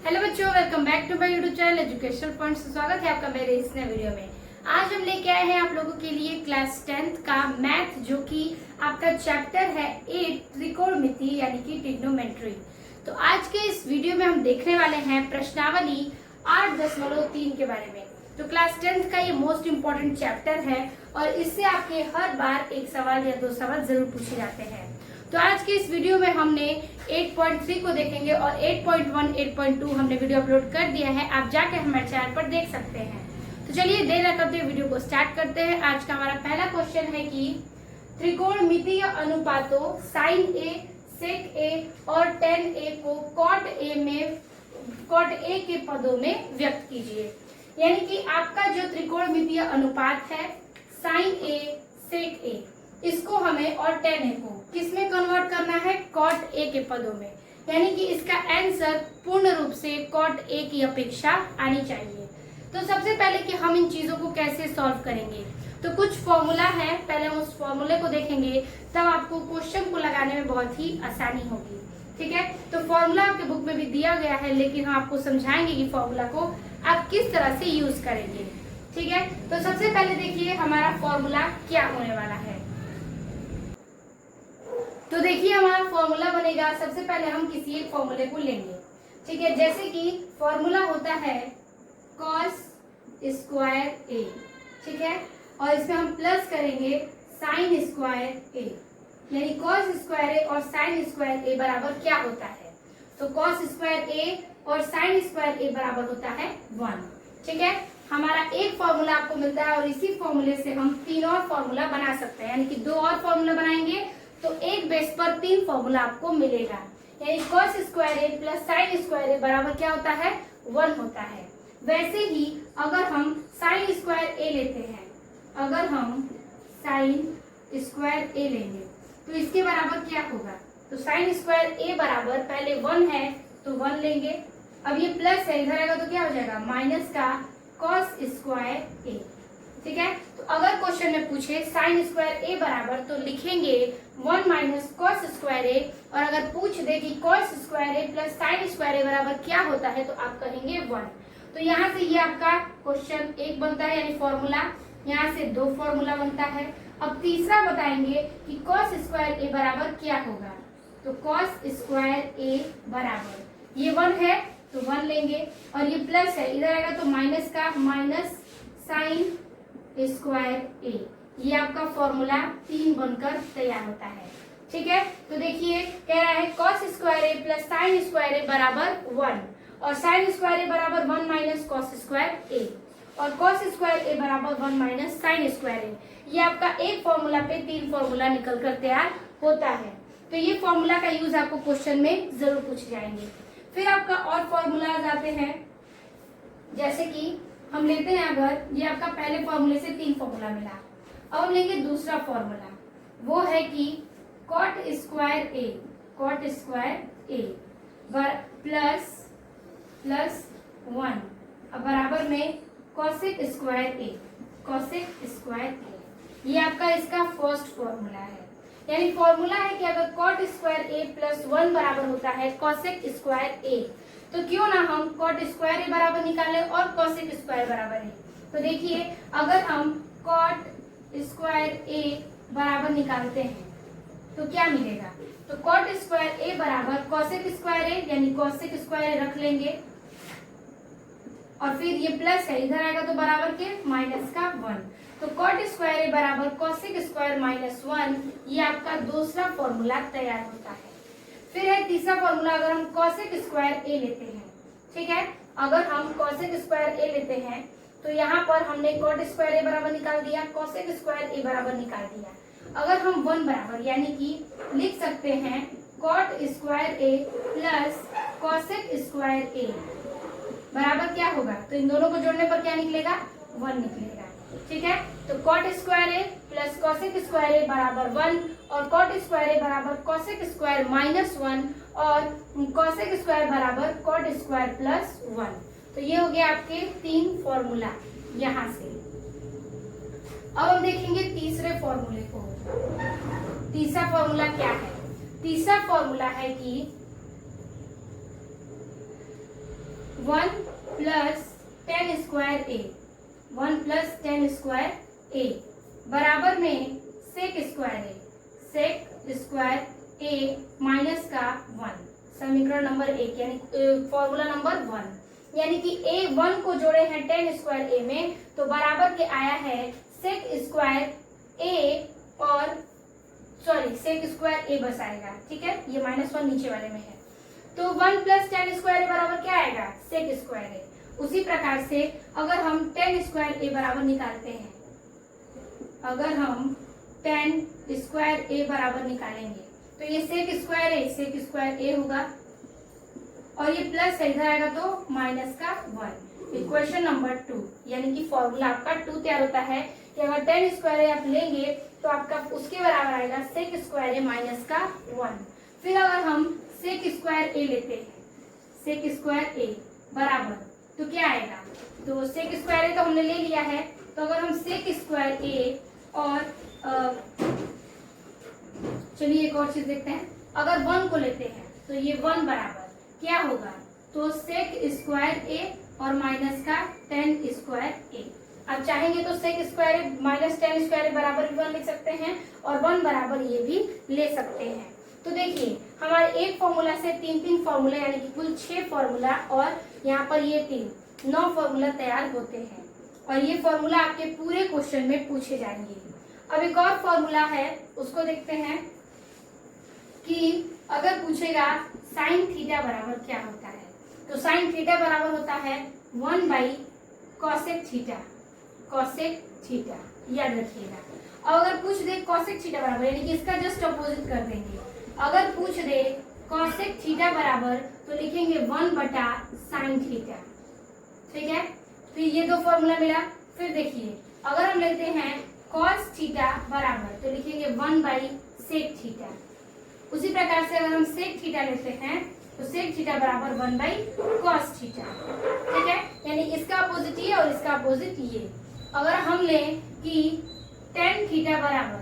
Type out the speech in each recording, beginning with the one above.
Hello बच्चों, welcome back to my YouTube channel educational points. स्वागत है आपका मेरे इस नए वीडियो में। आज हम लेके आए हैं आप लोगों के लिए क्लास 10th का मैथ, जो कि आपका चैप्टर है 8 त्रिकोणमिति यानी कि ट्रिग्नोमेट्री। तो आज के इस वीडियो में हम देखने वाले हैं प्रश्नावली 8.3 के बारे में। तो क्लास 10th का ये मोस्ट इम्पोर्टेंट चैप्टर है और इससे आपके हर बार एक सवाल या दो सवाल जरूर पूछे जाते हैं। तो आज के इस वीडियो में हमने 8.3 को देखेंगे और 8.1, 8.2 हमने वीडियो अपलोड कर दिया है, आप जाकर हमारे चैनल पर देख सकते हैं। तो चलिए देर न करते हुए वीडियो को स्टार्ट करते हैं। आज का हमारा पहला क्वेश्चन है कि त्रिकोणमितीय अनुपातों sin A, sec A और tan A को cot A के पदों में व्यक्त कीजिए। यानी कि आपका जो त्रिकोणमितीय अनुपात है sin A, sec A, इसको हमें और tan A को किसमें कन्वर्ट करना है? cot A के पदों में। यानी कि इसका आंसर पूर्ण रूप से cot A की अपेक्षा आनी चाहिए। तो सबसे पहले कि हम इन चीजों को कैसे सॉल्व करेंगे, तो कुछ फॉर्मूला है, पहले हम उस फॉर्मूले को देखेंगे, तब आपको क्वेश्चन को लगाने में बहुत ही आसानी होगी। ठीक है, तो फॉर्मूला आपके बुक में भी दिया गया है, लेकिन हम आपको समझाएंगे कि फॉर्मूला को आप किस तरह से यूज करेंगे। ठीक है, तो सबसे पहले देखिए हमारा फॉर्मूला क्या होने वाला है। तो देखिए हमारा फॉर्मूला बनेगा, सबसे पहले हम किसी एक फॉर्मूले को लेंगे। ठीक है, जैसे कि फॉर्मूला होता है cos स्क्वायर A। ठीक है, और इसमें हम प्लस करेंगे sin स्क्वायर A, यानी cos स्क्वायर A और sin स्क्वायर A बराबर क्या होता है? तो cos स्क्वायर A और sin स्क्वायर A बराबर होता है 1। ठीक है, हमारा एक फॉर्मूला आपको मिलता है और इसी फॉर्मूले से हम तीन और फॉर्मूला बना सकते हैं, यानी कि दो और फॉर्मूला बनाएंगे तो एक बेस पर तीन फॉर्मूला आपको मिलेगा। यानी cos square A plus sin square A बराबर क्या होता है? 1 होता है। वैसे ही अगर हम sin स्क्वायर A लेते हैं, अगर हम sin स्क्वायर A लेंगे तो इसके बराबर क्या होगा? तो sin स्क्वायर A बराबर पहले 1 है तो 1 लेंगे, अब ये प्लस है, इधर आएगा तो क्या हो जाएगा? माइनस का cos स्क्वायर A। ठीक है, तो अगर क्वेश्चन में पूछे sin स्क्वायर A बराबर, तो लिखेंगे 1 माइनस cos स्क्वायर A, और अगर पूछ दे कि cos square A plus sin square A बराबर क्या होता है, तो आप कहेंगे 1। तो यहाँ से ये आपका क्वेश्चन एक बनता है, यानी फॉर्मूला, यहाँ से दो फॉर्मूला बनता है। अब तीसरा बताएंगे कि cos स्क्वायर A बराबर क्या होगा। तो cos स्क्वायर A बराबर ये 1 है तो 1 लेंगे, और ये प्लस है, इधर आएगा तो माइनस का माइनस sin स्क्वायर A। ये आपका फॉर्मूला 3 बनकर तैयार होता है। ठीक है, तो देखिए कह रहा है cos square A plus sin square A बराबर 1, और sin स्क्वायर A बराबर 1 माइनस cos स्क्वायर A, और cos स्क्वायर A बराबर 1 माइनस sin स्क्वायर A। ये आपका एक फॉर्मूला पे तीन फॉर्मूला निकल कर तैयार होता है। तो ये फॉर्मूला का यूज आपको क्वेश्चन में जरूर पूछे जाएंगे। फिर आपका और फॉर्मूला आते हैं, जैसे कि हम लेते हैं, अगर ये आपका पहले फॉर्मूले से तीन फॉर्मूला मिला, अब हम लेंगे दूसरा फॉर्मूला, वो है कि cot स्क्वायर A प्लस 1 अब बराबर में cosec स्क्वायर A। ये आपका इसका फर्स्ट फॉर्मूला है। यानी फॉर्मूला है कि अगर cot स्क्वायर A प्लस 1 बराबर होता है cosec स्क्वायर A, तो क्यों ना हम cot स्क्वायर A बराबर निकालें और cosec स्क्वायर बराबर A। तो देखिए अगर हम cot स्क्वायर A बराबर निकालते हैं तो क्या मिलेगा? तो cot स्क्वायर A बराबर cosec स्क्वायर A, यानी cosec स्क्वायर A रख लेंगे, और फिर ये प्लस है, इधर आएगा तो बराबर के माइनस का 1, तो cot स्क्वायर A बराबर cosec स्क्वायर माइनस 1। ये आपका दूसरा फॉर्मूला तैयार होता है। फिर है तीसरा फॉर्मूला, अगर हम cosec स्क्वायर A लेते हैं। ठीक है, अगर हम cosec स्क्वायर A लेते हैं तो यहाँ पर हमने cot स्क्वायर A बराबर निकाल दिया, cosec स्क्वायर A बराबर निकाल दिया। अगर हम 1 बराबर, यानी कि लिख सकते हैं cot square A plus cosec square A बराबर क्या होगा? तो इन दोनों को जोड़ने पर क्या निकलेगा? 1 निकलेगा। ठीक है, तो cot square A plus cosec square A बराबर 1, और cot स्क्वायर A बराबर cosec स्क्वायर माइनस 1, और cosec स्क्वायर बराबर cot स्क्वायर प्लस 1। तो ये हो गया आपके तीन फॉर्मूला यहाँ से। अब हम देखेंगे तीसरे फॉर्मूले को। तीसरा फॉर्मूला क्या है? तीसरा फॉर्मूला है कि 1 प्लस 10 स्क्वायर ए, 1 प्लस 10 स्क्वायर ए बराबर में सेक स्क्वायर ए, सेक स्क्वायर ए माइनस का 1, समीकरण नंबर 1 यानी फॉर्मूला नंबर 1, यानी कि ए 1 को जोड़े हैं 10 स्क्वायर ए में तो बराबर के आया है सेक स्क्वायर ए और सॉरी सेक स्क्वायर ए बस आएगा, ठीक है, ये -1 नीचे वाले में है तो 1 प्लस 10 स्क्वायर ए बराबर क्या आएगा, सेक स्क्वायर ए। उसी प्रकार से अगर हम 10 स्क्वायर ए बराबर निकालते हैं, अगर हम 10 स्क्वायर ए बराबर निकालेंगे तो ये सेक स्क्वायर ए होगा और ये प्लस इधर आएगा तो माइनस का 1। इक्वेशन नंबर 2 यानी कि फॉर्मूला आपका 2 तैयार होता है कि अगर 10 स्क्वायर ए आप लेंगे तो आपका उसके बराबर आएगा सेक स्क्वायर ए माइनस का 1। फिर अगर हम सेक स्क्वायर ए लेते हैं, सेक स्क्वायर ए बराबर तो क्या आएगा, तो सेक स्क्वायर ए तो हमने ले लिया है तो अगर हम सेक स्क्वायर ए और चलिए एक और चीज देखते हैं, अगर 1 को लेते हैं तो ये 1 बराबर क्या होगा, तो सेक स्क्वायर ए और माइनस का 10 स्क्वायर ए। अब चाहेंगे तो सेक स्क्वायर ए माइनस 10 स्क्वायर ए बराबर भी 1 लिख सकते हैं और 1 बराबर ये भी ले सकते हैं। तो देखिए हमारे एक फॉर्मूला से 3 फॉर्मूला यानी कि कुल 6 फॉर्मूला और यहाँ पर ये 9 फॉर्मूला तैयार होते हैं और ये फॉर्मूला आपके पूरे क्वेश्चन में पूछे जाएंगे। अब एक और फॉर्मूला है उसको देखते हैं कि अगर पूछेगा साइन थीटा बराबर क्या होता है, तो साइन थीटा बराबर होता है 1 by cosec theta, cosec theta याद रखिएगा। और अगर पूछ दे कॉसेक थीटा बराबर यानी कि इसका जस्ट अपोजिट कर देंगे, अगर पूछ दे कॉसेक थीटा बराबर तो लिखेंगे 1 बटा साइन थीटा, ठीक है। फिर ये 2 फॉर्मूला मिला। फिर देखिए अगर हम लेते हैं कॉस थीटा बराबर तो लिखेंगे 1 बाई सेक थीटा। उसी प्रकार से अगर हम सेक थीटा लेते हैं तो सेक थीटा बराबर 1 बाई कॉस थीटा, ठीक है, यानी इसका अपोजिट ये और इसका अपोजिट ये। अगर हम लें कि टेन थीटा बराबर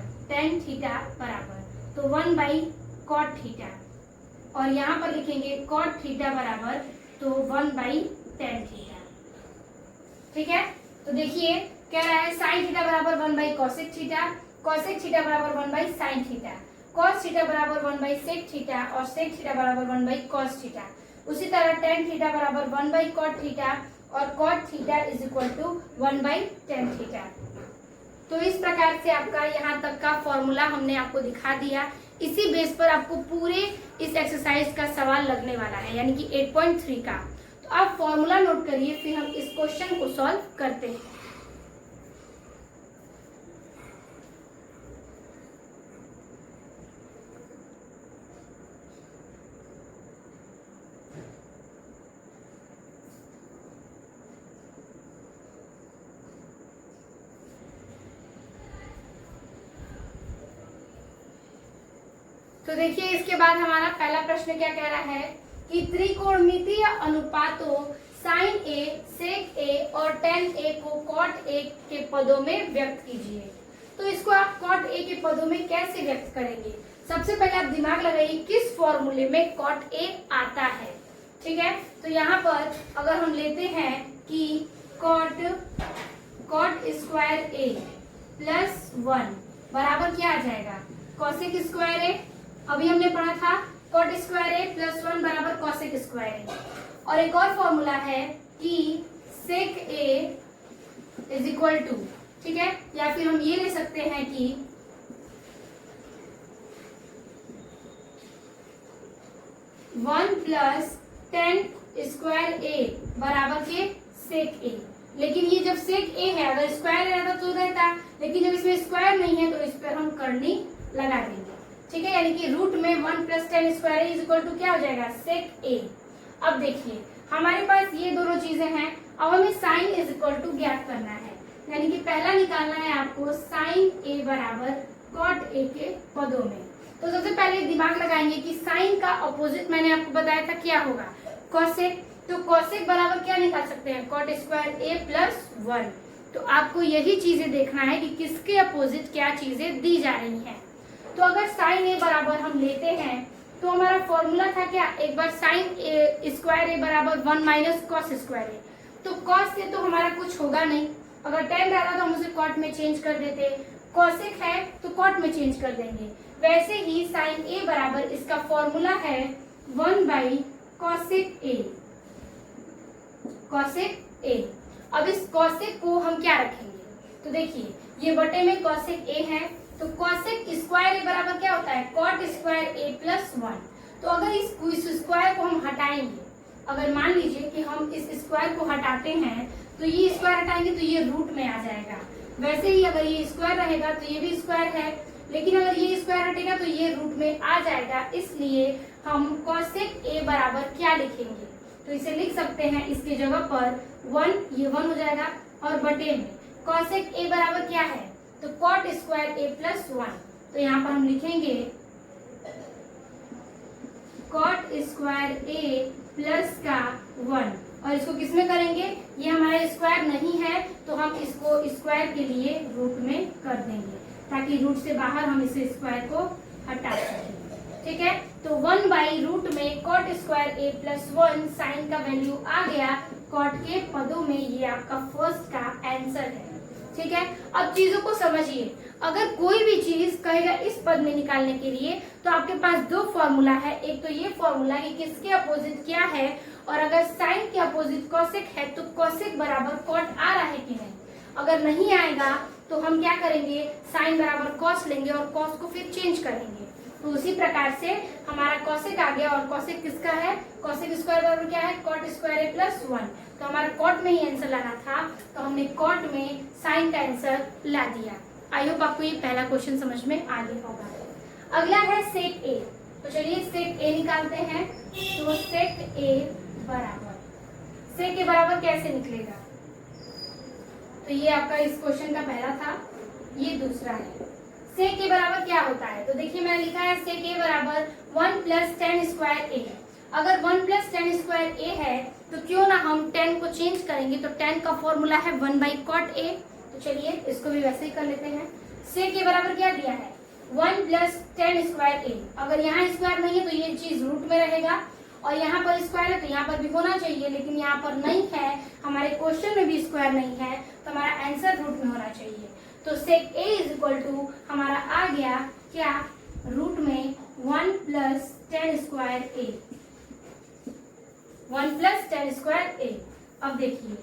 तो 1 बाई कॉट थीटा और यहाँ पर लिखेंगे कॉट थीटा बराबर तो 1 बाई टेन थीटा, ठीक है। तो देखिए कह रहा है साइन थीटा बराबर 1 by cosec theta, cosec theta बराबर 1 by sine theta, cos theta बराबर 1 बाई सेक थीटा और सेक थीटा बराबर 1 बाई कॉस थीटा। उसी तरह टेन थीटा बराबर 1 बाई कॉट थीटा और cot theta is equal to 1 by tan theta. तो इस प्रकार से आपका यहाँ तक का फॉर्मूला हमने आपको दिखा दिया। इसी बेस पर आपको पूरे इस एक्सरसाइज का सवाल लगने वाला है यानी कि 8.3 का। तो आप फॉर्मूला नोट करिए फिर हम इस क्वेश्चन को सॉल्व करते हैं। तो देखिए इसके बाद हमारा पहला प्रश्न क्या कह रहा है कि त्रिकोणमितीय अनुपातों साइन ए, सेक ए और टेन ए को कॉट ए के पदों में व्यक्त कीजिए। तो इसको आप कॉट ए के पदों में कैसे व्यक्त करेंगे? सबसे पहले आप दिमाग लगाइए किस फॉर्मूले में कॉट ए आता है, ठीक है। तो यहाँ पर अगर हम लेते हैं कि कॉट स्क्वायर ए प्लस 1 बराबर क्या आ जाएगा, कॉसेक स्क्वायर ए। अभी हमने पढ़ा था कॉट स्क्वायर ए प्लस 1 बराबर कॉसेक स्क्वायर ए। और एक और फॉर्मूला है कि सेक ए इज इक्वल टू, ठीक है, या फिर हम ये ले सकते हैं कि वन प्लस टेन स्क्वायर ए बराबर के सेक ए। लेकिन ये जब सेक ए है अगर स्क्वायर रहता तो रहता, लेकिन जब इसमें स्क्वायर नहीं है तो इस पर हम करनी लगा देंगे, ठीक है। यानी कि रूट में 1 plus 10 square is equal to क्या हो जाएगा, सेक ए। अब देखिए हमारे पास ये दोनों चीजें हैं, अब हमें साइन इज इक्वल टू ज्ञात करना है। यानी कि पहला निकालना है आपको साइन ए बराबर कॉट ए के पदों में। तो सबसे पहले दिमाग लगाएंगे कि साइन का अपोजिट मैंने आपको बताया था क्या होगा, कॉसेक। तो कॉसेक बराबर क्या निकाल सकते हैं, कॉट स्क्वायर ए प्लस 1। तो आपको यही चीजें देखना है कि किसके अपोजिट क्या चीजें दी जा रही हैं। तो अगर साइन ए बराबर हम लेते हैं तो हमारा फॉर्मूला था क्या, एक बार साइन ए स्क्वायर ए बराबर 1 माइनस कॉस स्क्वायर ए। तो कॉस से तो हमारा कुछ होगा नहीं, अगर टेन रहता तो हम उसे कॉट में चेंज कर देते, कॉसेक है तो कॉट में चेंज कर देंगे। वैसे ही साइन ए बराबर इसका फॉर्मूला है 1 बाई कॉसेक ए, कॉसेक ए। अब इस कॉसेक को हम क्या रखेंगे, तो देखिए ये बटे में कॉसेक ए है, तो कॉसेक स्क्वायर ए बराबर क्या होता है, कॉट स्क्वायर ए प्लस 1। तो अगर इस स्क्वायर को हम हटाएंगे, अगर मान लीजिए कि हम इस स्क्वायर को हटाते हैं तो ये स्क्वायर हटाएंगे तो ये रूट में आ जाएगा। वैसे ही अगर ये स्क्वायर रहेगा तो ये भी स्क्वायर है, लेकिन अगर ये स्क्वायर हटेगा तो ये रूट में आ जाएगा। इसलिए हम कॉसेक ए बराबर क्या लिखेंगे, तो इसे लिख सकते हैं इसकी जगह पर 1, ये 1 हो जाएगा, और बटे में कॉसेक ए बराबर क्या है, तो कॉट स्क्वायर ए प्लस 1। तो यहाँ पर हम लिखेंगे कॉट स्क्वायर ए प्लस का 1, और इसको किसमें करेंगे, ये हमारा स्क्वायर नहीं है तो हम इसको स्क्वायर के लिए रूट में कर देंगे, ताकि रूट से बाहर हम इस स्क्वायर को हटा सकें। ठीक है, तो 1 बाई रूट में कॉट स्क्वायर ए प्लस 1 साइन का वैल्यू आ गया कॉट के पदों में, ये आपका फर्स्ट का आंसर है। ठीक है, अब चीजों को समझिए, अगर कोई भी चीज कहेगा इस पद में निकालने के लिए तो आपके पास दो फॉर्मूला है, एक तो ये फॉर्मूला कि किसके अपोजिट क्या है, और अगर साइन के अपोजिट कॉसेक है तो कॉसेक बराबर कॉट आ रहा है कि नहीं। अगर नहीं आएगा तो हम क्या करेंगे, साइन बराबर कॉस लेंगे और कॉस को फिर चेंज करेंगे। तो उसी प्रकार से हमारा कॉसेक आ गया, और कॉसेक किसका है, कॉसेक स्क्वायर बराबर क्या है, कॉट स्क्वायर ए प्लस 1। तो हमारा कॉट में ही आंसर लाना था, तो हमने कॉट में साइन का आंसर ला दिया। आई होप आपको ये पहला क्वेश्चन समझ में आ गया होगा। अगला है सेक ए, तो चलिए सेक ए निकालते हैं। तो सेक ए बराबर कैसे निकलेगा, तो ये आपका इस क्वेश्चन का पहला था, ये दूसरा है। सेक ए बराबर क्या होता है, तो देखिए मैंने लिखा है सेक ए बराबर 1 प्लस टेन स्क्वायर ए। अगर 1 प्लस टेन स्क्वायर ए है तो क्यों ना हम 10 को चेंज करेंगे, तो 10 का फॉर्मूला है 1 बाई कॉट ए। तो चलिए इसको भी वैसे ही कर लेते हैं। सेक ए बराबर क्या दिया है, 1 प्लस टेन स्क्वायर ए। अगर यहाँ स्क्वायर नहीं है तो ये चीज रूट में रहेगा, और यहाँ पर स्क्वायर है तो यहाँ पर भी होना चाहिए, लेकिन यहाँ पर नहीं है, हमारे क्वेश्चन में भी स्क्वायर नहीं है, तो हमारा आंसर रूट में होना चाहिए। तो सेक ए इज इक्वल टू हमारा आ गया क्या, रूट में 1 प्लस टेन स्क्वायर ए, 1 प्लस टेन स्क्वायर ए। अब देखिए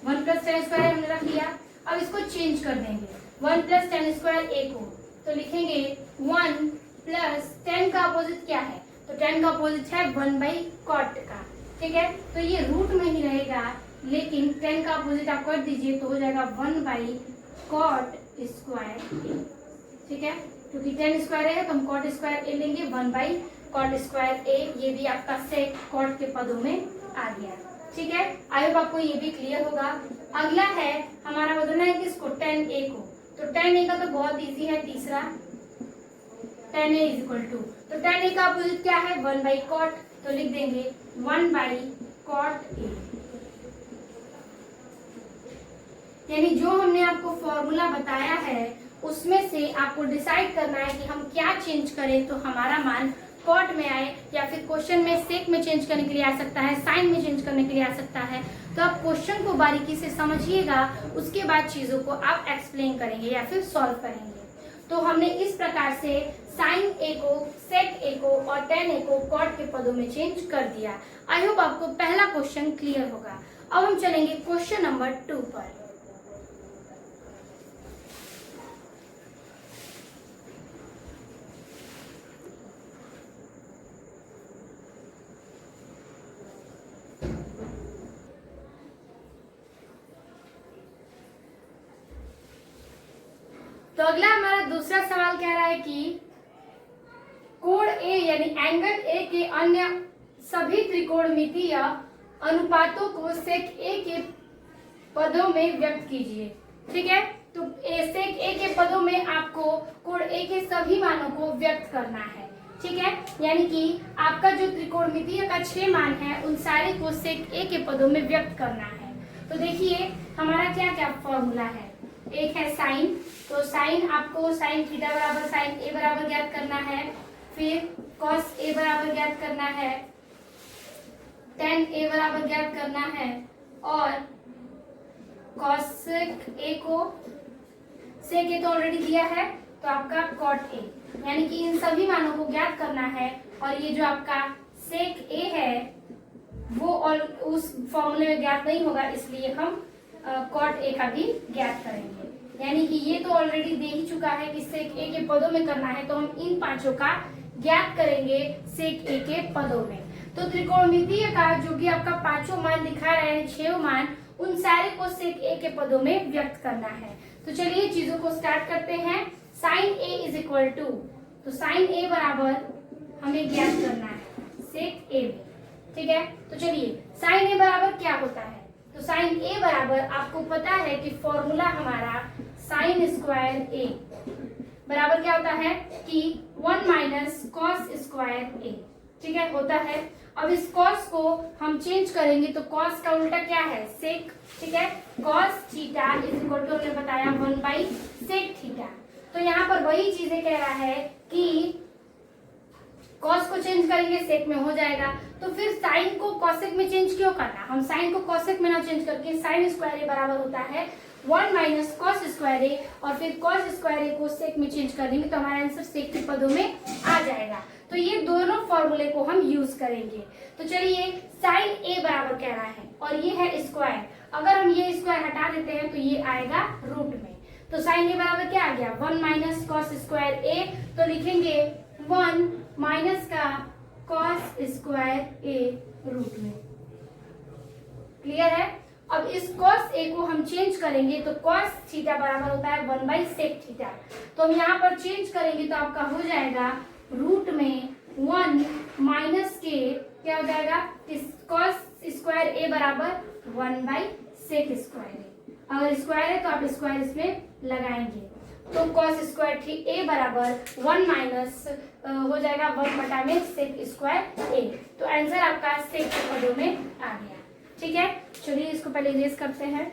1 प्लस टेन स्क्वायर हमने रख लिया, अब इसको चेंज कर देंगे 1 प्लस टेन स्क्वायर ए को, तो लिखेंगे 1 प्लस 10 का अपोजिट क्या है, तो 10 का अपोजिट है 1 बाई कॉट का। ठीक है, तो ये रूट में ही रहेगा, लेकिन 10 का अपोजिट आप कर दीजिए तो हो जाएगा 1 बाई कॉट स्क्वायर ए। ठीक है, क्योंकि 10 स्क्वायर है तो हम कॉट स्क्वायर ए लेंगे, 1 बाई कॉट स्क्वायर ए। ये भी आपका सेक कॉट के पदों में आ गया। ठीक है, आई होप आपको ये भी क्लियर होगा। अगला है हमारा बदलना है किसको, tan a को। तो tan a का तो बहुत इजी है, तीसरा tan a is equal to, तो tan a का अपोजिट क्या है, 1 बाई कॉट, तो लिख देंगे 1 बाई कॉट a। यानी जो हमने आपको फॉर्मूला बताया है उसमें से आपको डिसाइड करना है कि हम क्या चेंज करें तो हमारा मान कॉट में आए, या फिर क्वेश्चन में सेक में चेंज करने के लिए आ सकता है, साइन में चेंज करने के लिए आ सकता है। तो आप क्वेश्चन को बारीकी से समझिएगा, उसके बाद चीजों को आप एक्सप्लेन करेंगे या फिर सॉल्व करेंगे। तो हमने इस प्रकार से साइन ए को, सेक ए को और tan ए को कॉट के पदों में चेंज कर दिया। आई होप आपको पहला क्वेश्चन क्लियर होगा। अब हम चलेंगे क्वेश्चन नंबर 2 पर। तो अगला हमारा दूसरा सवाल कह रहा है कि कोण ए यानी एंगल ए के अन्य सभी त्रिकोणमितीय अनुपातों को सेक ए के पदों में व्यक्त कीजिए। ठीक है, तो सेक ए के पदों में आपको कोण ए के सभी मानों को व्यक्त करना है। ठीक है, यानी कि आपका जो त्रिकोणमितीय का 6 मान है उन सारे को सेक ए के पदों में व्यक्त करना है। तो देखिए हमारा क्या क्या फॉर्मूला है, एक है साइन, तो साइन आपको साइन थीटा बराबर साइन ए बराबर ज्ञात करना है, फिर कॉस ए बराबर ज्ञात करना है, टेन ए बराबर ज्ञात करना है, और कॉसेक ए को, सेक ए तो ऑलरेडी दिया है तो आपका कॉट ए, यानी कि इन सभी मानों को ज्ञात करना है। और ये जो आपका सेक ए है वो और उस फॉर्मूले में ज्ञात नहीं होगा, इसलिए हम कॉट ए का भी ज्ञात करेंगे। यानी कि ये तो ऑलरेडी दे ही चुका है कि सेक ए के पदों में करना है, तो हम इन पांचों का ज्ञात करेंगे सेक ए के पदों में। तो त्रिकोणमितीय का जो कि आपका पांचों मान दिखा रहे हैं, 6 मान, उन सारे को सेक ए के पदों में व्यक्त करना है। तो चलिए चीजों को स्टार्ट करते हैं। Sine A is equal to, तो साइन ए बराबर हमें ज्ञात करना है सेक ए में, ठीक है। तो चलिए साइन ए बराबर क्या होता है, तो साइन ए बराबर आपको पता है कि फॉर्मूला हमारा साइन स्क्वायर ए बराबर क्या होता है कि 1 माइनस कॉस स्क्वायर ए, ठीक है, होता है। अब इस कॉस को हम चेंज करेंगे तो कॉस का उल्टा क्या है, सेक, ठीक है। Cos theta is equal to हमने बताया 1 बाई सेक थीटा। तो यहाँ पर वही चीजें कह रहा है कि कॉस को चेंज करेंगे सेक में हो जाएगा, तो फिर साइन को कॉसेक में चेंज क्यों करना, हम साइन को कॉसेक में ना चेंज करके साइन स्क्वायर ए बराबर होता है 1 माइनस कॉस स्क्वायर ए, और फिर कॉस स्क्वायर ए को सेक में चेंज कर देंगे तो हमारा आंसर सेक के पदों में आ जाएगा। तो ये दोनों फॉर्मूले को हम यूज करेंगे। तो चलिए साइन ए बराबर कह रहा है और ये है स्क्वायर, अगर हम ये स्क्वायर हटा देते हैं तो ये आएगा रूट में। तो साइन ए बराबर क्या आ गया 1 माइनस कॉस स्क्वायर ए, तो लिखेंगे 1 माइनस का कॉस स्क्वायर ए रूट में। क्लियर है। अब इस कॉस ए को हम चेंज करेंगे तो कॉस थीटा बराबर होता है 1 बाई सेक थीटा, तो हम यहाँ पर चेंज करेंगे तो आपका हो जाएगा रूट में 1 माइनस के क्या हो जाएगा कॉस स्क्वायर ए बराबर 1 बाई सेक स्क्वायर ए। अगर स्क्वायर है तो आप स्क्वायर इसमें लगाएंगे, तो कॉस स्क्वायर ए बराबर 1 माइनस हो जाएगा 1 बटा में सेक स्क्वायर ए। तो आंसर आपका सेक के पदों में आ गया, ठीक है। चलिए इसको पहले इरेज करते हैं।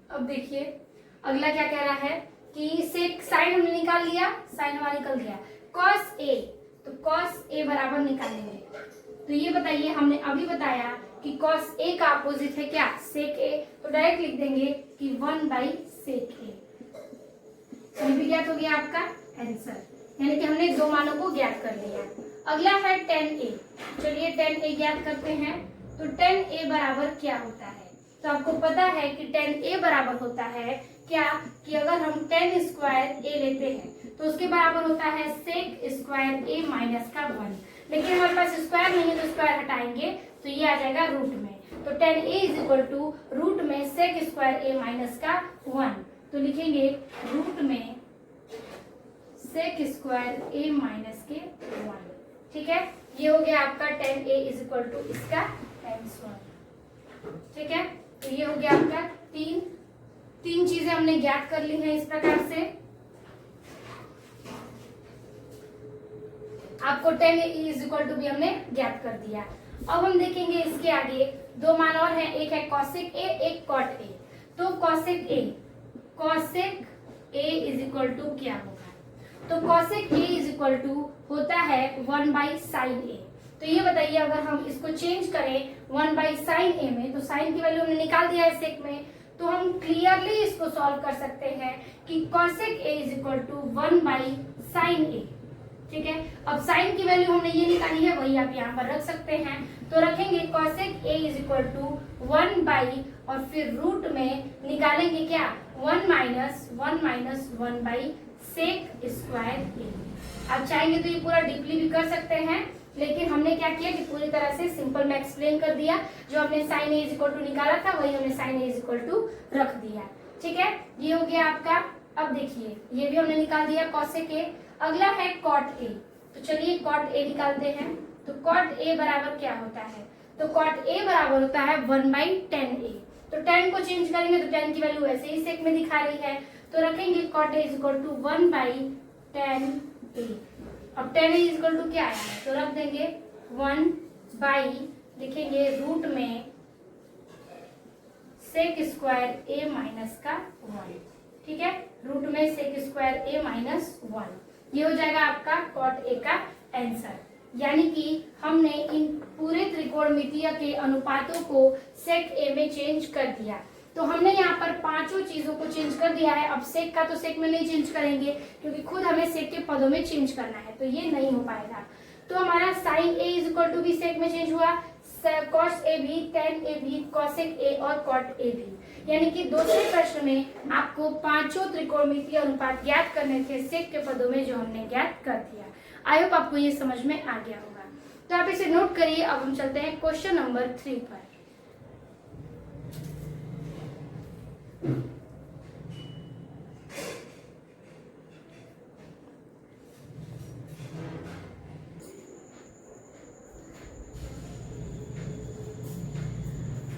अब देखिए अगला क्या कह रहा है कि सेक साइन हमने निकाल लिया, साइन हमारा निकल गया, कॉस ए, तो कॉस ए बराबर निकालेंगे। तो ये बताइए, हमने अभी बताया कि कॉस ए का अपोजिट है क्या, सेक ए, तो डायरेक्ट लिख देंगे कि 1 बाई सेक ए। ये भी ज्ञात हो गया आपका आंसर, यानी कि हमने दो मानों को ज्ञात कर लिया। अगला है tan a, चलिए tan a ज्ञात करते हैं। तो tan a बराबर क्या होता है, तो आपको पता है कि tan a बराबर होता है क्या, कि अगर हम tan स्क्वायर a लेते हैं तो उसके बराबर होता है सेक स्क्वायर a माइनस का 1, लेकिन हमारे पास स्क्वायर नहीं है तो स्क्वायर हटाएंगे तो ये आ जाएगा रूट में। तो tan a is equal to root में सेक स्क्वायर a माइनस का 1, तो लिखेंगे रूट में सेक स्क्वायर a माइनस के 1, ठीक है। ये हो गया आपका tan a is equal to इसका आंसर, ठीक है। तो ये हो गया आपका तीन चीजें हमने ज्ञात कर ली हैं इस प्रकार से। आपको tan a is equal to भी हमने ज्ञात कर दिया। अब हम देखेंगे इसके आगे दो मान और हैं, एक है कॉसेक a, एक कॉट a। तो cosec a is equal to क्या होगा, तो cosec a is equal to होता है 1 बाई साइन a। तो ये बताइए अगर हम इसको चेंज करें 1 बाई साइन a में, तो साइन की वैल्यू हमने निकाल दिया है सेक में, तो हम क्लियरली इसको सॉल्व कर सकते हैं कि cosec a is equal to 1 by sine a, ठीक है। अब साइन की वैल्यू हमने ये निकाली है, वही आप यहाँ पर रख सकते हैं। तो रखेंगे cosec a is equal to 1 by और फिर रूट में निकालेंगे क्या 1 minus 1 by sec square a। आप चाहेंगे तो ये पूरा डीपली भी कर सकते हैं, लेकिन हमने क्या किया कि पूरी तरह से सिंपल में एक्सप्लेन कर दिया। जो हमने sine a is equal to निकाला था वही हमने sine a is equal to रख दिया, ठीक है। ये हो गया आपका। अब देखिए ये भी हमने निकाल दिया कॉसेक a। अगला है कॉट a, तो चलिए कॉट a निकालते हैं। तो कॉट a बराबर क्या होता है, तो कॉट a बराबर होता है 1 बाई tan a। तो tan को चेंज करेंगे तो tan की वैल्यू ऐसे ही सेक में दिखा रही है, तो रखेंगे cot a is equal to 1 by tan a। अब tan a is equal to क्या आया है, तो रख देंगे 1 बाई, लिखेंगे रूट में सेक स्क्वायर ए माइनस का 1, ठीक है, रूट में सेक स्क्वायर ए माइनस 1, ये हो जाएगा आपका कॉट ए का आंसर। यानी कि हमने इन पूरे त्रिकोणमितीय के अनुपातों को सेक ए में चेंज कर दिया। तो हमने यहाँ पर पांचों चीजों को चेंज कर दिया है। अब सेक का तो सेक में नहीं चेंज करेंगे क्योंकि खुद हमें सेक के पदों में चेंज करना है, तो ये नहीं हो पाएगा। तो हमारा sine A is equal to भी सेक में चेंज हुआ, कॉस ए भी, टेन ए भी, कॉसेक ए और कॉट ए भी। यानी कि दूसरे प्रश्न में आपको पांचों त्रिकोणमितीय अनुपात ज्ञात करने थे सेक के पदों में, जो हमने ज्ञात कर दिया। आई होप आपको ये समझ में आ गया होगा। तो आप इसे नोट करिए। अब हम चलते हैं क्वेश्चन नंबर 3 पर।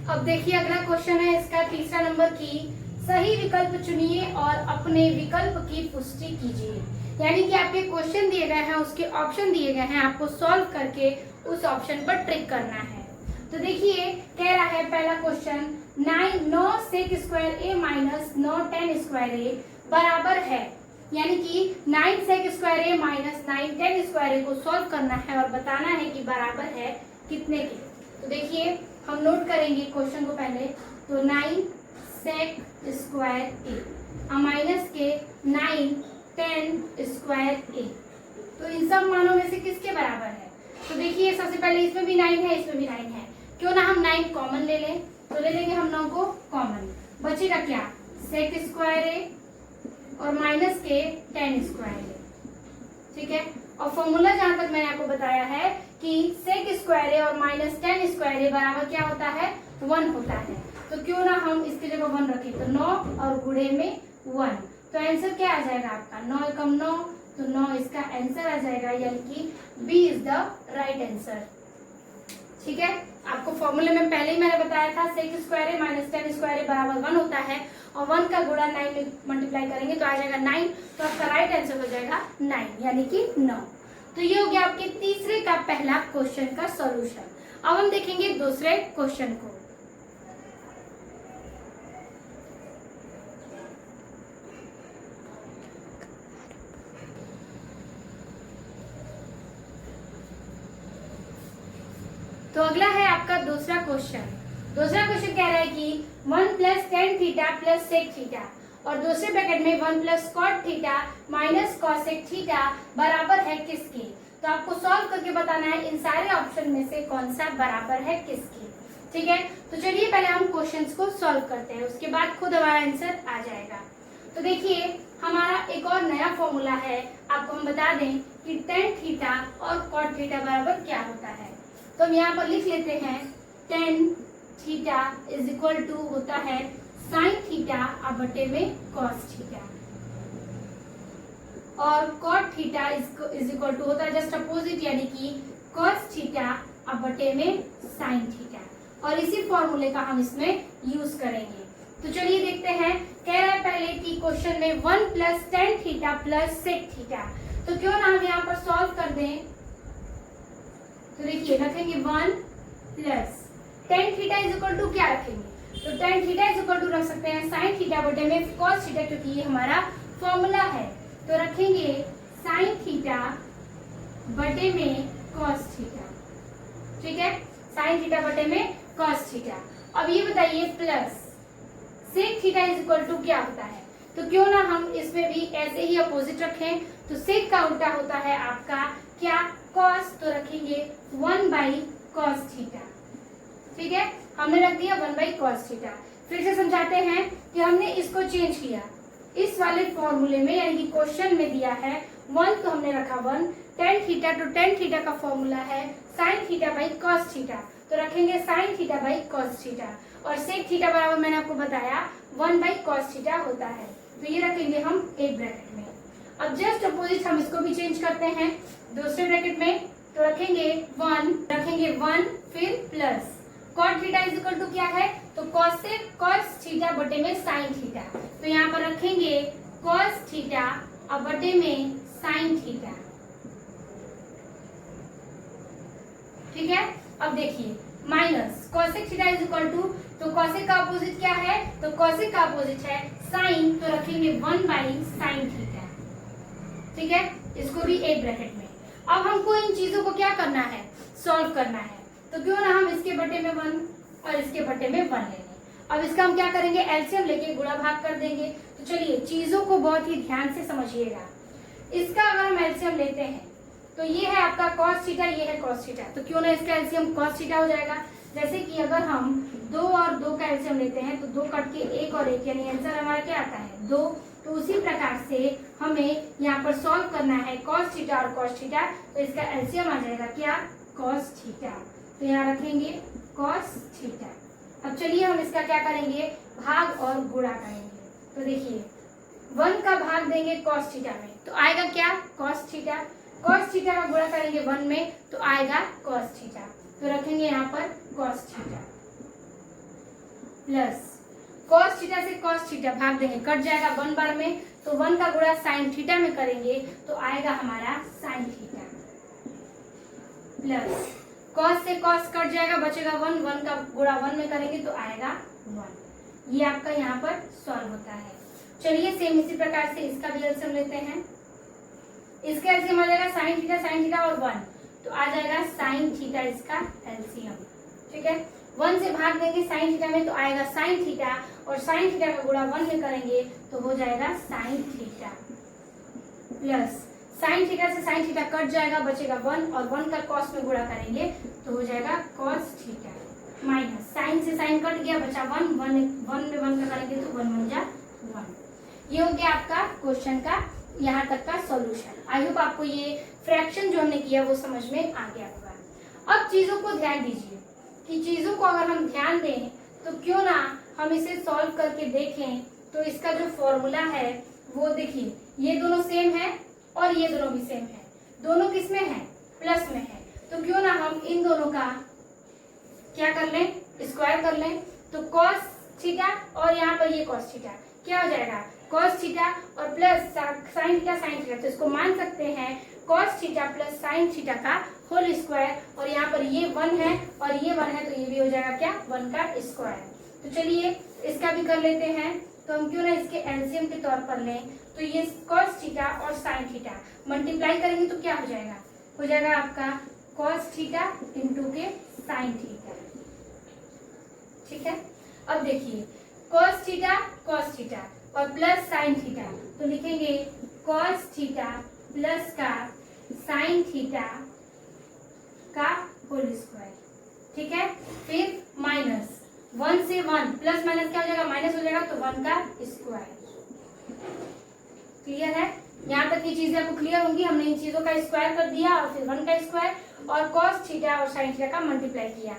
अब देखिए अगला क्वेश्चन है इसका तीसरा नंबर की, सही विकल्प चुनिए और अपने विकल्प की पुष्टि कीजिए। यानी कि आपके क्वेश्चन दिए गए हैं, उसके ऑप्शन दिए गए हैं, आपको सॉल्व करके उस ऑप्शन पर ट्रिक करना है। तो देखिए कह रहा है पहला क्वेश्चन, 9 सेक स्क्वायर ए माइनस 9 टेन स्क्वायर ए बराबर है। यानी कि 9 सेक स्क्वायर ए माइनस 9 टेन स्क्वायर ए को सॉल्व करना है और बताना है कि बराबर है कितने के। तो देखिए हम नोट करेंगे क्वेश्चन को पहले। तो 9 सेक स्क्वायर ए माइनस के 9 10 स्क्वायर ए, तो इन सब मानों में से किसके बराबर है। तो देखिए सबसे पहले इसमें भी 9 है, इसमें भी 9 है, क्यों ना हम 9 कॉमन ले लें। तो ले लेंगे हम 9 को कॉमन, बचेगा क्या, सेक स्क्वायर ए और माइनस के 10 स्क्वायर ए, ठीक है। और फॉर्मूला जहां तक मैंने आपको बताया है कि सेक स्क्वायर ए और माइनस 10 स्क्वायर ए बराबर क्या होता है, 1 होता है। तो क्यों ना हम इसकी जगह 1 रखें। तो 9 और गुणे में 1, तो आंसर क्या आ जाएगा आपका, 9 एकम 9, तो 9 इसका आंसर आ जाएगा। यानी कि B is the right answer, ठीक है। आपको फॉर्मूले में पहले ही मैंने बताया था सेक स्क्वायर ए माइनस 10 स्क्वायर ए बराबर 1 होता है, और 1 का गुणा 9 में मल्टीप्लाई करेंगे तो आ जाएगा 9, तो आपका राइट आंसर हो जाएगा 9, यानी कि 9। तो ये हो गया आपके तीसरे का पहला क्वेश्चन का सॉल्यूशन। अब हम देखेंगे दूसरे क्वेश्चन को। तो अगला है आपका दूसरा क्वेश्चन। दूसरा क्वेश्चन कह रहा है कि 1 plus tan theta plus sec theta और दूसरे ब्रैकेट में 1 plus cot theta minus cosec theta बराबर है किसके। तो आपको सॉल्व करके बताना है इन सारे ऑप्शन में से कौन सा बराबर है किसके, ठीक है। तो चलिए पहले हम क्वेश्चंस को सॉल्व करते हैं, उसके बाद खुद हमारा आंसर आ जाएगा। तो देखिए हमारा एक और नया फॉर्मूला है, आपको हम बता दें कि टेन थीटा और कॉट थीटा बराबर क्या होता है। तो हम यहाँ पर लिख लेते हैं tan theta is equal to होता है साइन थीटा बटे में कॉस थीटा, और cot theta is equal to होता है जस्ट अपोजिट, यानी कि कॉस थीटा बटे में साइन थीटा, और इसी फॉर्मूले का हम इसमें यूज करेंगे। तो चलिए देखते हैं। कह रहा है पहले कि क्वेश्चन में 1 plus tan theta plus sec theta, तो क्यों ना हम यहाँ पर सॉल्व कर दें। तो देखिए रखेंगे 1 plus tan theta is equal to क्या रखेंगे, तो tan theta is equal to रख सकते हैं साइन थीटा बटे में कॉस थीटा, क्योंकि ये हमारा फॉर्मूला है। तो रखेंगे साइन थीटा बटे में कॉस थीटा, ठीक है, साइन थीटा बटे में कॉस थीटा। अब ये बताइए plus sec theta is equal to क्या होता है। तो क्यों ना हम इसमें भी ऐसे ही अपोजिट रखें। तो सेक का उल्टा होता है आपका क्या, कॉस, तो रखेंगे 1 बाई कॉस थीटा, ठीक है, हमने रख दिया 1 बाई कॉस थीटा। फिर से समझाते हैं कि हमने इसको चेंज किया इस वाले फॉर्मूले में, यानी कि क्वेश्चन में दिया है 1 तो हमने रखा 1, टेन थीटा, तो टेन थीटा का फॉर्मूला है sine theta by cos theta, तो रखेंगे sine theta by cos theta, और सेक थीटा बराबर मैंने आपको बताया 1 बाई कॉस थीटा होता है, तो ये रखेंगे हम एक ब्रैकेट में। अब जस्ट अपोजिट हम इसको भी चेंज करते हैं दूसरे ब्रैकेट में, तो रखेंगे 1 फिर plus cot theta is equal to क्या है, तो कॉस से कॉस थीटा बटे में साइन थीटा, तो यहाँ पर रखेंगे कॉस थीटा अब बटे में साइन थीटा, ठीक है। अब देखिए minus cosec theta is equal to, तो कॉसेक का अपोजिट क्या है, तो कॉसेक का अपोजिट है साइन, तो रखेंगे 1/sin थीटा। ठीक है, इसको भी एक ब्रैकेट में। अब हमको इन चीजों को क्या करना है, सॉल्व करना है, तो क्यों ना हम इसके बटे में 1 और इसके बटे में 1 ले लें। अब इसका हम क्या करेंगे, एलसीएम लेके गुणा भाग कर देंगे। तो चलिए चीजों को बहुत ही ध्यान से समझिएगा। इसका अगर हम एलसीएम लेते हैं तो ये है आपका cos थीटा, ये है cos थीटा, तो क्यों ना इसका एलसीएम cos थीटा हो जाएगा। जैसे कि अगर हम 2 और 2 का एलसीएम लेते हैं तो 2 कट के 1 और 1, यानी आंसर हमारा क्या आता है 2। तो उसी प्रकार से हमें यहाँ पर सॉल्व करना है cos थीटा और cos थीटा, तो इसका एलसीएम आ जाएगा क्या, cos थीटा। तो यहाँ रखेंगे cos थीटा। अब चलिए हम इसका क्या करेंगे, भाग और गुणा करेंगे। तो देखिए 1 का भाग देंगे cos थीटा में, तो आएगा क्या, cos थीटा। cos थीटा का गुणा करेंगे 1 में, तो आएगा cos थीटा। तो रखेंगे यहाँ पर cos theta plus cos theta से cos थीटा भाग देंगे, कट जाएगा 1 बार में, तो 1 का गुणा sin थीटा में करेंगे तो आएगा हमारा sin थीटा प्लस cos से cos कट जाएगा, बचेगा 1, 1 का गुणा 1 में करेंगे तो आएगा 1। ये आपका यहाँ पर सॉल्व होता है। चलिए सेम इसी प्रकार से इसका भी एलसीएम लेते हैं। इसका एलसीएम आ जाएगा sin थीटा और 1, तो आ जाएगा sin थीटा इसका एलसीएम। ठीक है, 1 से भाग देंगे sin थीटा में तो आएगा sin थीटा, और sin थीटा का गुणा 1 में करेंगे तो हो जाएगा sin theta plus sin theta से sin थीटा कट जाएगा, बचेगा 1, और 1 का cos में गुणा करेंगे तो हो जाएगा cos थीटा माइनस sin से sin कट गया, बचा 1 में 1 का करेंगे तो 1 बन जा 1। ये हो गया आपका क्वेश्चन का यहाँ तक का सॉल्यूशन। आई होप आपको ये फ्रैक्शन जो हमने किया वो समझ में आ गया होगा। अब चीजों को ध्यान दीजिए कि चीजों को अगर हम ध्यान दें तो क्यों ना हम इसे सॉल्व करके देखें। तो इसका जो फॉर्मूला है वो देखिए, ये दोनों सेम है और ये दोनों भी सेम है, दोनों किस में है, प्लस में है, तो क्यों ना हम इन दोनों का क्या कर लें, स्क्वायर कर लें। तो cos थीटा और यहाँ पर ये cos थीटा क्या हो जाएगा, cos थीटा और प्लस sin थीटा, तो इसको मान सकते हैं cos theta plus sin theta का होल स्क्वायर, और यहाँ पर ये 1 है और ये 1 है, तो ये भी हो जाएगा क्या, 1 का स्क्वायर। तो चलिए इसका भी कर लेते हैं। तो हम क्यों ना इसके एलसीएम के तौर पर लें, तो ये cos थीटा और sin थीटा मल्टीप्लाई करेंगे तो क्या हो जाएगा आपका cos थीटा इंटू के sin थीटा। ठीक है, अब देखिए cos थीटा और प्लस sin थीटा, तो लिखेंगे cos थीटा प्लस का sin थीटा का होल स्क्वायर। ठीक है, फिर माइनस 1 से 1 प्लस माइनस क्या हो जाएगा, माइनस हो जाएगा, तो 1 का स्क्वायर। क्लियर है, यहाँ तक की चीजें आपको क्लियर होंगी। हमने इन चीजों का स्क्वायर कर दिया और फिर 1 का स्क्वायर और cos थीटा और sin थीटा का मल्टीप्लाई किया।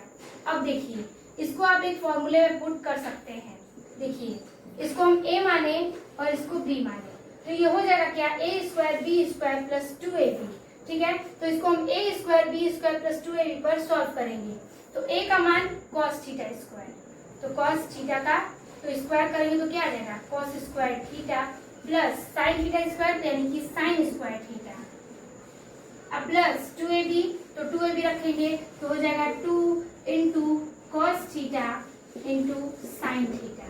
अब देखिए इसको आप एक फॉर्मूले में पुट कर सकते हैं। देखिए इसको हम a माने और इसको b माने, तो ये हो जाएगा क्या, a² b² प्लस 2ab। ठीक है, तो इसको हम a² b² प्लस 2ab पर सॉल्व करेंगे। तो a का मान cos थीटा स्क्वायर, तो cos थीटा का तो स्क्वायर करेंगे तो क्या आ जाएगा, cos square theta plus sin theta square यानी कि sin स्क्वायर थीटा, अब प्लस 2ab, तो 2ab रखेंगे तो हो जाएगा 2 into cos theta into sin theta.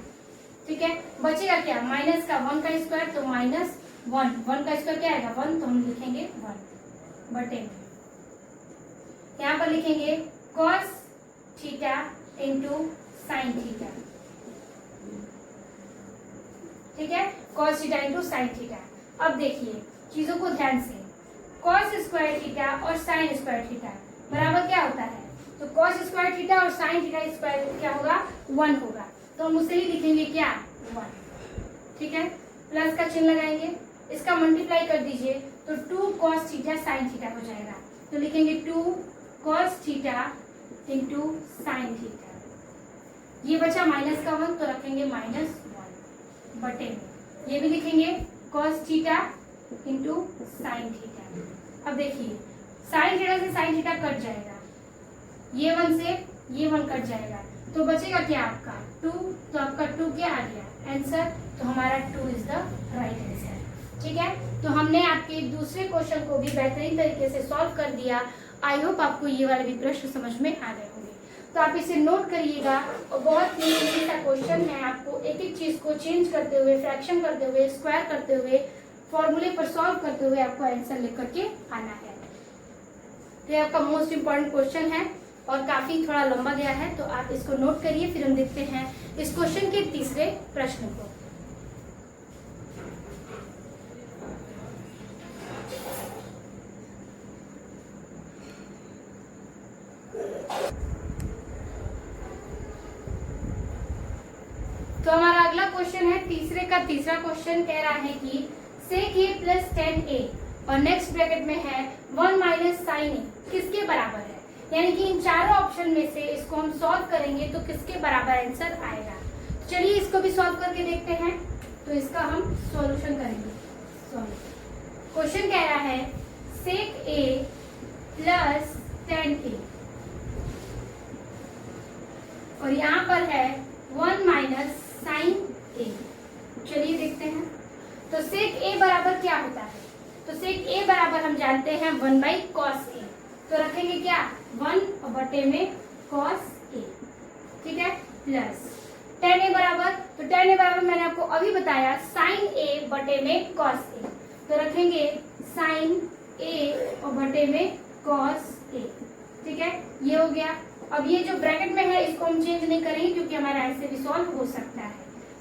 ठीक है, बचेगा क्या, माइनस का 1 का स्क्वायर, तो माइनस 1 का स्क्वायर क्या आएगा 1, तो हम लिखेंगे 1 बटे में, यहाँ पर लिखेंगे cos theta into sin theta. ठीक है, cos theta into sin theta. अब देखिए चीजों को ध्यान से, cos स्क्वायर थीटा और sin स्क्वायर थीटा बराबर क्या होता है, तो cos स्क्वायर थीटा और sin थीटा स्क्वायर क्या होगा, 1 होगा, तो हम उसे ही लिखेंगे क्या 1। ठीक है, प्लस का चिन्ह लगाएंगे, इसका मल्टीप्लाई कर दीजिए तो 2 cos थीटा sin थीटा हो जाएगा, तो लिखेंगे 2 cos theta into sin theta. ये बचा माइनस का 1, तो रखेंगे -1 बटे में, ये भी लिखेंगे cos theta into sin theta. अब देखिए sin थीटा से sin थीटा कट जाएगा, ये 1 से ये 1 कट जाएगा, तो बचेगा क्या आपका 2, तो आपका 2 क्या आ गया आंसर, तो हमारा 2 इज द राइट आंसर। ठीक है, तो हमने आपके दूसरे क्वेश्चन को भी बेहतरीन तरीके से सॉल्व कर दिया। आई होप आपको ये वाले भी प्रश्न समझ में आ गए होंगे। तो आप इसे नोट करिएगा। और बहुत ही इजी सा क्वेश्चन है, आपको एक एक चीज को चेंज करते हुए, फ्रैक्शन करते हुए, स्क्वायर करते हुए, फॉर्मूले पर सॉल्व करते हुए आपको आंसर लेकर के आना है। तो ये आपका मोस्ट इम्पोर्टेंट क्वेश्चन है और काफी थोड़ा लंबा गया है, तो आप इसको नोट करिए। फिर हम देखते हैं इस क्वेश्चन के तीसरे प्रश्न को। तो हमारा अगला क्वेश्चन है तीसरे का तीसरा क्वेश्चन, कह रहा है कि sec a प्लस 10a और नेक्स्ट ब्रैकेट में है 1 माइनस साइन a किसके बराबर है। यानी कि इन चारों ऑप्शन में से इसको हम सॉल्व करेंगे तो किसके बराबर आंसर आएगा। तो चलिए इसको भी सॉल्व करके देखते हैं। तो इसका हम सॉल्यूशन करेंगे। क्वेश्चन कह रहा है sec a प्लस 10a और यहाँ पर है 1 माइनस साइन a। चलिए देखते हैं। तो sec a बराबर क्या होता है। तो sec a बराबर हम जानते हैं 1 बाई कॉस a। तो रखेंगे क्या 1 और बटे में कॉस a, ठीक है, प्लस tan a बराबर, तो tan a बराबर मैंने आपको अभी बताया साइन a बटे में कॉस a। तो रखेंगे साइन a और बटे में कॉस a, ठीक है, ये हो गया। अब ये जो ब्रैकेट में है इसको हम चेंज नहीं करेंगे क्योंकि हमारा ऐसे भी सॉल्व हो सकता है।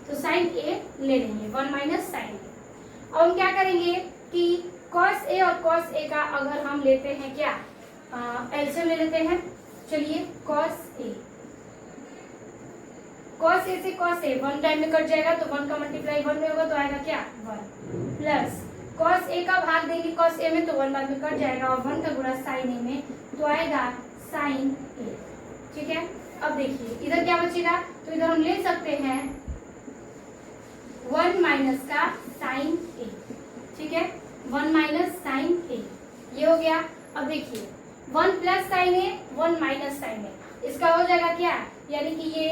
तो साइन a ले लेंगे 1 माइनस साइन a। अब हम क्या करेंगे कि cos a और cos a का अगर हम लेते हैं क्या एलसीएम ले लेते हैं। चलिए cos a से cos a 1 टाइम में कट जाएगा तो 1 का मल्टीप्लाई 1 में होगा तो आएगा क्या 1 प्लस cos a का भाग देंगे cos a में तो 1 बाद में कट जाएगा और 1 का गुणा sin a में तो आएगा sin a, ठीक है। अब देखिए इधर क्या बचेगा, तो इधर हम ले सकते हैं 1 माइनस का साइन a, ठीक है, 1 माइनस साइन a, ये हो गया। अब देखिए 1 plus sine a 1 minus sine a, इसका हो जाएगा क्या, यानी कि ये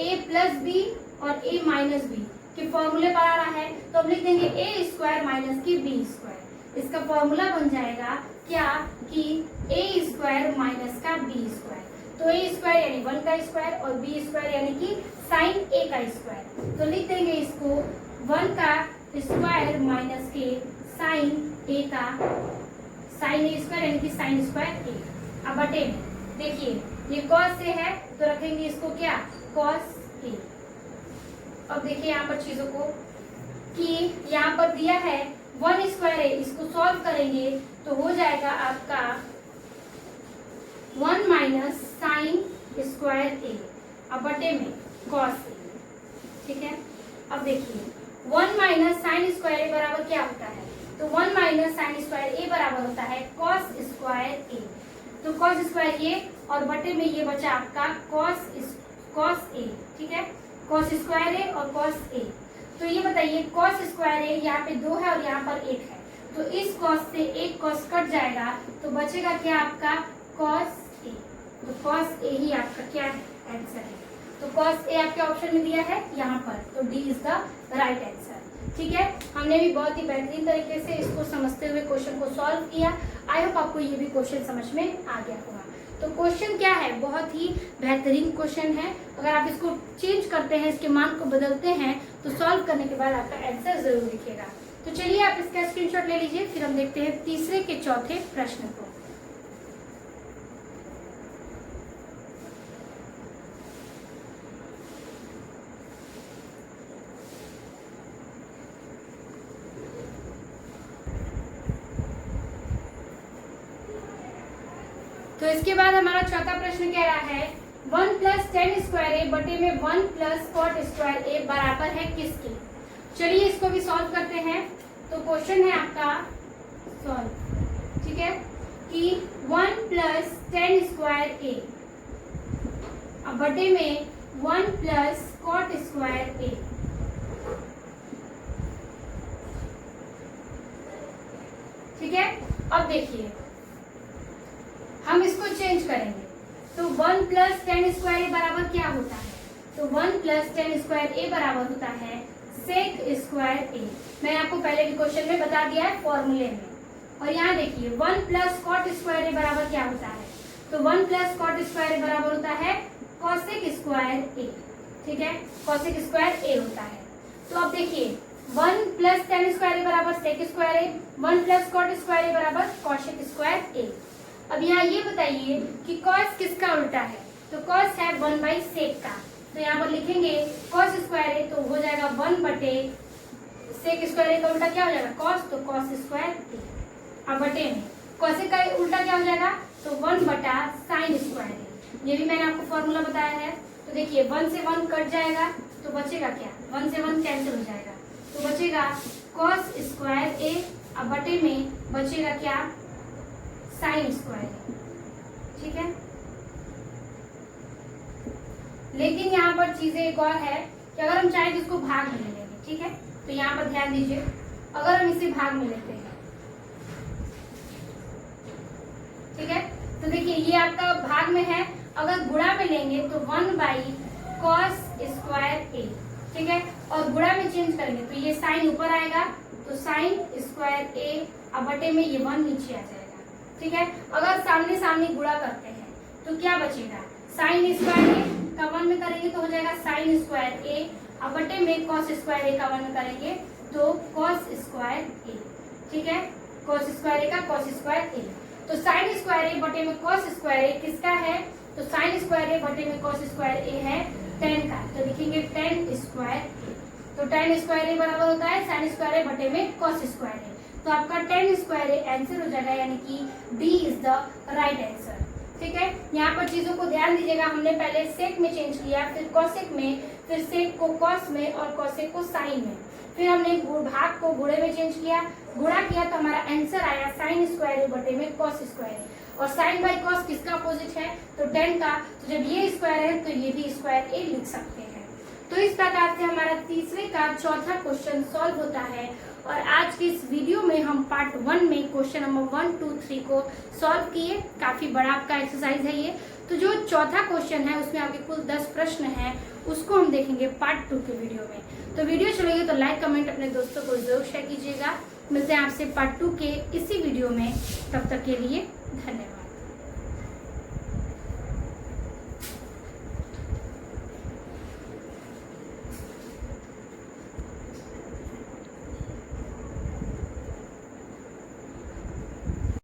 a प्लस बी और a माइनस बी के फॉर्मूले पर आ रहा है तो हम लिख देंगे a स्क्वायर माइनस की बी स्क्वायर। इसका फॉर्मूला बन जाएगा क्या कि a स्क्वायर माइनस का बी स्क्वायर। तो a स्क्वायर यानी 1 का स्क्वायर और b स्क्वायर यानी कि साइन a का स्क्वायर। तो लिख देंगे इसको 1 का स्क्वायर माइनस के साइन a का साइन a स्क्वायर यानी कि साइन स्क्वायर a। अब बटे में देखिए ये cos a है तो रखेंगे इसको क्या cos a। अब देखिए यहाँ पर चीजों को कि यहाँ पर दिया है 1 स्क्वायर है, इसको सॉल्व करेंगे तो हो जाएगा आपका 1 माइनस साइन स्क्वायर a अब बटे में cos a, ठीक है। अब देखिए 1 माइनस साइन स्क्वायर a बराबर क्या होता है, तो 1 माइनस साइन स्क्वायर a बराबर होता है cos स्क्वायर a। तो cos स्क्वायर a और बटे में ये बचा आपका cos a, ठीक है, cos स्क्वायर a और cos a। तो ये बताइए cos स्क्वायर a यहाँ पे 2 है और यहाँ पर 1 है तो इस cos से एक cos कट जाएगा तो बचेगा क्या आपका cos a। तो cos a ही आपका क्या है आंसर है। तो cos a आपके ऑप्शन में दिया है यहाँ पर, तो D is the right answer, ठीक है। हमने भी बहुत ही बेहतरीन तरीके से इसको समझते हुए क्वेश्चन को सॉल्व किया। आई होप आपको ये भी क्वेश्चन समझ में आ गया होगा। तो क्वेश्चन क्या है, बहुत ही बेहतरीन क्वेश्चन है। अगर आप इसको चेंज करते हैं, इसके मान को बदलते हैं तो सॉल्व करने के बाद आपका आंसर जरूर दिखेगा। तो चलिए आप इसका स्क्रीनशॉट ले लीजिए, फिर हम देखते हैं तीसरे के चौथे प्रश्न को। तो इसके बाद हमारा चौथा प्रश्न कह रहा है 1 प्लस टेन स्क्वायर ए बटे में 1 प्लस कॉट स्क्वायर ए बराबर है किसके। चलिए इसको भी सॉल्व करते हैं। तो क्वेश्चन है आपका सॉल्व, ठीक है, कि 1 प्लस टेन स्क्वायर ए अब बटे में 1 प्लस कॉट स्क्वायर ए, ठीक है। अब देखिए हम इसको चेंज करेंगे तो 1 प्लस टेन स्क्वायर ए बराबर क्या होता है, तो 1 प्लस टेन स्क्वायर ए बराबर होता है सेक स्क्वायर ए। मैंने आपको पहले भी क्वेश्चन में बता दिया है फॉर्मूले में। और यहाँ देखिए 1 प्लस कॉट स्क्वायर ए बराबर क्या होता है, तो 1 प्लस कॉट स्क्वायर ए बराबर होता है कॉसेक स्क्वायर ए। ठीक है, कॉसेक स्क्वायर ए होता है। तो अब देखिए 1 प्लस टेन स्क्वायर ए बराबर सेक स्क्वायर ए, 1 प्लस कॉट स्क्वायर ए बराबर कॉसेक स्क्वायर ए। अब यहाँ ये बताइए कि कॉस किसका उल्टा है, तो कॉस है 1/सेक का, तो यहाँ पर लिखेंगे कॉस स्क्वायर ए, तो हो जाएगा 1/सेक स्क्वायर ए का उल्टा क्या हो जाएगा कॉस, तो कॉस स्क्वायर ए। अब बटे में कॉसेक का उल्टा क्या हो जाएगा, तो 1/साइन स्क्वायर ए। ये भी मैंने आपको फॉर्मूला बताया है। तो देखिए 1 से 1 कट जाएगा तो बचेगा क्या, 1 से 1 कैंसिल हो जाएगा, तो बचेगा कॉस स्क्वायर ए। अब बटे में बचेगा क्या, साइन स्क्वायर ए। ठीक है, लेकिन यहाँ पर चीजें एक और है कि अगर हम चाहें तो इसको भाग में ले लेंगे। ठीक है, तो यहाँ पर ध्यान दीजिए, अगर हम इसे भाग में लेते हैं, ठीक है, तो देखिए ये आपका भाग में है, अगर गुणा में लेंगे तो 1/कॉस स्क्वायर ए। ठीक है, और गुणा में चेंज करेंगे तो ये साइन ऊपर आएगा, तो साइन स्क्वायर ए। अब बटे में ये 1 नीचे आ जाएगा। ठीक है, अगर सामने सामने गुणा करते हैं तो क्या बचेगा, साइन स्क्वायर ए का 1 में करेंगे तो हो जाएगा साइन स्क्वायर ए। अब बटे में कॉस स्क्वायर ए का 1 में करेंगे तो कॉस स्क्वायर ए। ठीक है, कॉस स्क्वायर ए का कॉस स्क्वायर ए। तो साइन स्क्वायर ए बटे में कॉस स्क्वायर ए किसका है, तो साइन स्क्वायर ए बटे में कॉस स्क्वायर ए है tan का, तो लिखेंगे tan स्क्वायर ए। तो tan स्क्वायर ए बराबर होता है साइन स्क्वायर ए बटे में कॉस स्क्वायर ए। तो आपका tan स्क्वायर ए आंसर हो जाएगा, यानी कि D is the right answer. ठीक है, यहाँ पर चीजों को ध्यान दीजिएगा, हमने पहले सेक में चेंज किया, फिर कॉसेक में, फिर सेक को कॉस में और कॉसेक को साइन में, फिर हमने भाग को गुणे में चेंज किया, गुणा किया तो हमारा आंसर आया साइन स्क्वायर ए बटे में कॉस स्क्वायर ए। और साइन बाई कॉस किसका अपोजिट है, तो tan का, तो जब ये स्क्वायर है तो ये भी स्क्वायर ए लिख सकते हैं। तो इस प्रकार से हमारा तीसरे का चौथा क्वेश्चन सॉल्व होता है। और आज के इस वीडियो में हम पार्ट 1 में क्वेश्चन नंबर 1, 2, 3 को सॉल्व किए। काफी बड़ा आपका एक्सरसाइज है ये। तो जो चौथा क्वेश्चन है उसमें आपके कुल 10 प्रश्न हैं, उसको हम देखेंगे पार्ट 2 के वीडियो में। तो वीडियो चलेगी तो लाइक कमेंट अपने दोस्तों को जरूर शेयर कीजिएगा। मिलते हैं आपसे पार्ट 2 के इसी वीडियो में, तब तक के लिए धन्यवाद।